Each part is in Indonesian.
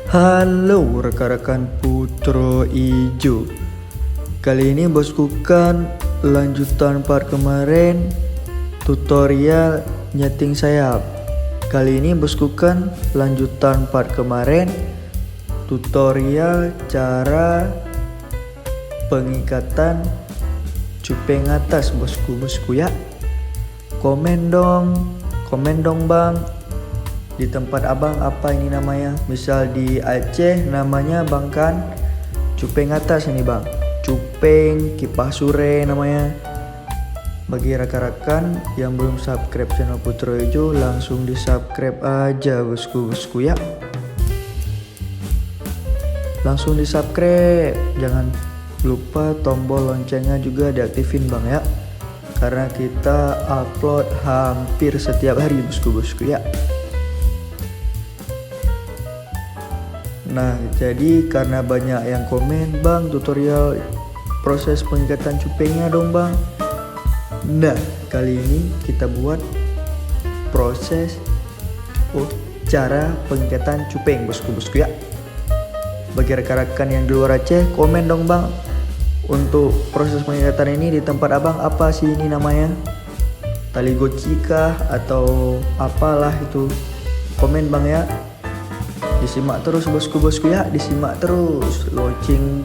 Halo rekan-rekan Putro Ijo. Kali ini bosku kan lanjutan part kemarin tutorial nyeting sayap. Kali ini bosku kan lanjutan part kemarin tutorial cara pengikatan cupeng atas bosku ya. Komen dong bang, di tempat abang apa ini namanya. Misal di Aceh namanya bang kan cupeng atas ini bang, cupeng kipas sore namanya. Bagi rekan-rekan yang belum subscribe channel Putro Ijo, langsung di subscribe aja bosku ya. Langsung di subscribe, jangan lupa tombol loncengnya juga diaktifin bang ya, karena kita upload hampir setiap hari bosku ya. Nah, jadi karena banyak yang komen, bang tutorial proses pengikatan cupengnya dong bang. Nah, kali ini kita buat proses cara pengikatan cupeng bosku ya. Bagi rekan-rekan yang di luar Aceh, komen dong bang, untuk proses pengikatan ini di tempat abang apa sih ini namanya, tali goci kah atau apalah itu. Komen bang ya. Disimak terus bosku ya, disimak terus. Watching.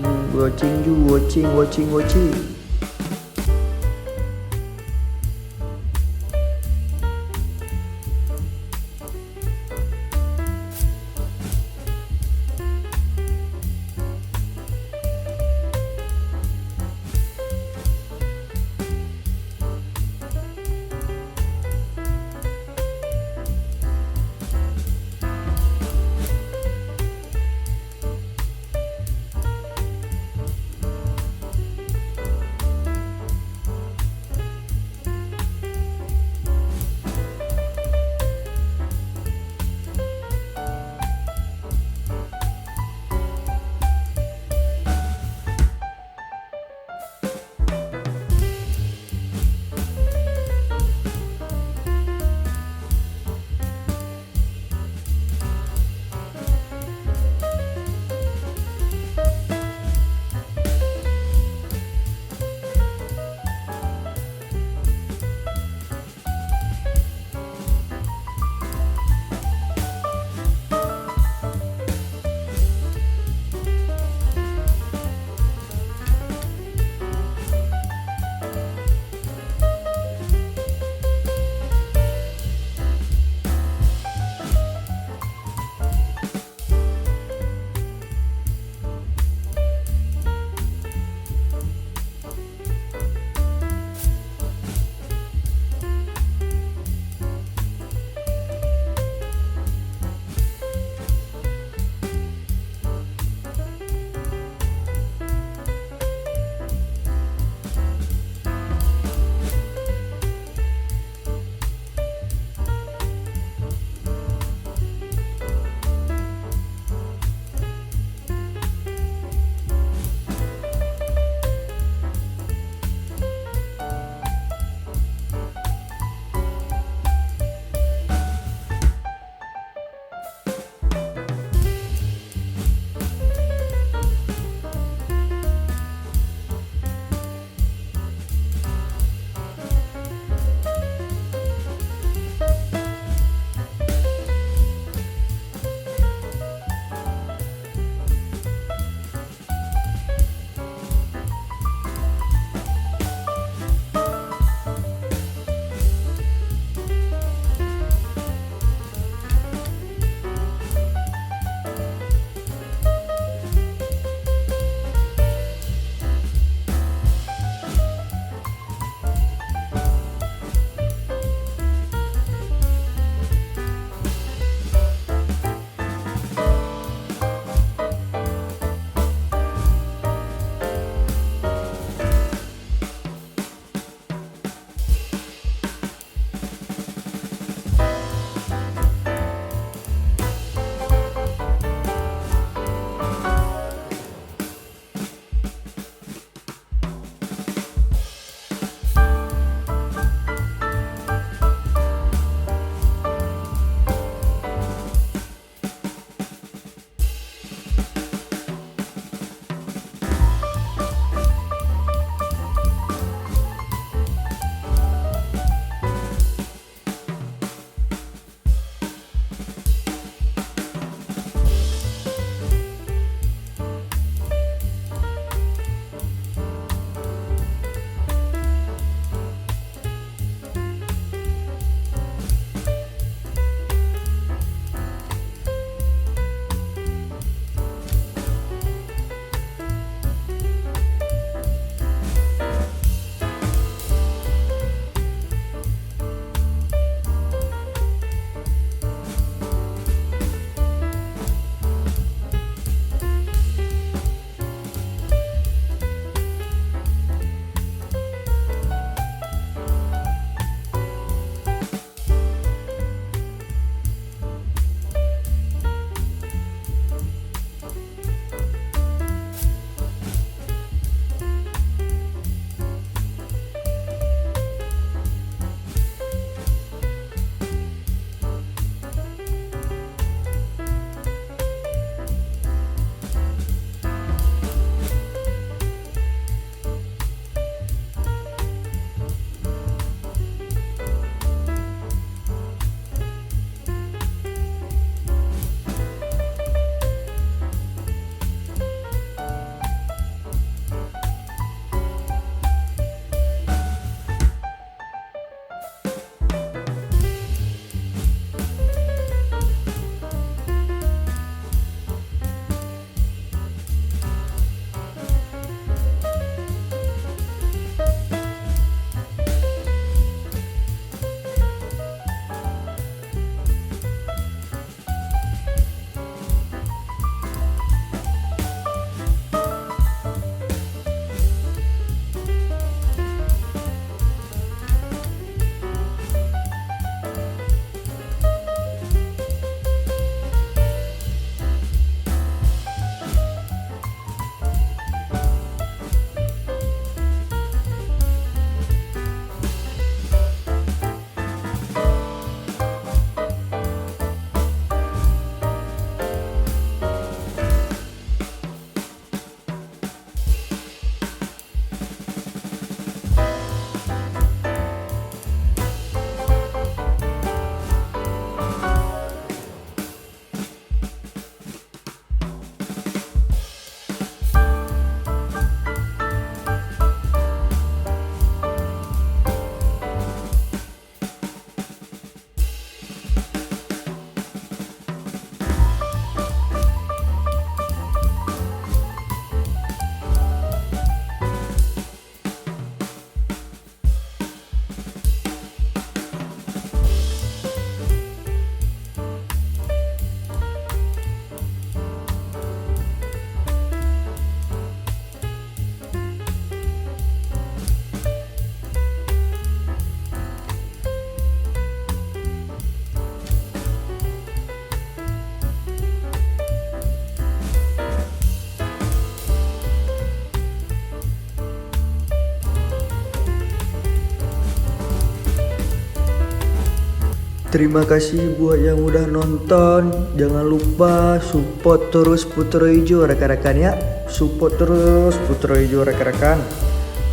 Terima kasih buat yang udah nonton. Jangan lupa support terus Putra Hijau rekan-rekan ya. Support terus Putra Hijau rekan-rekan.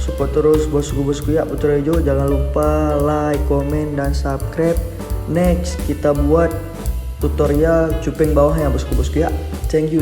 Support terus bosku-bosku ya Putra Hijau. Jangan lupa like, komen, dan subscribe. Next kita buat tutorial cuping bawahnya bosku-bosku ya. Thank you.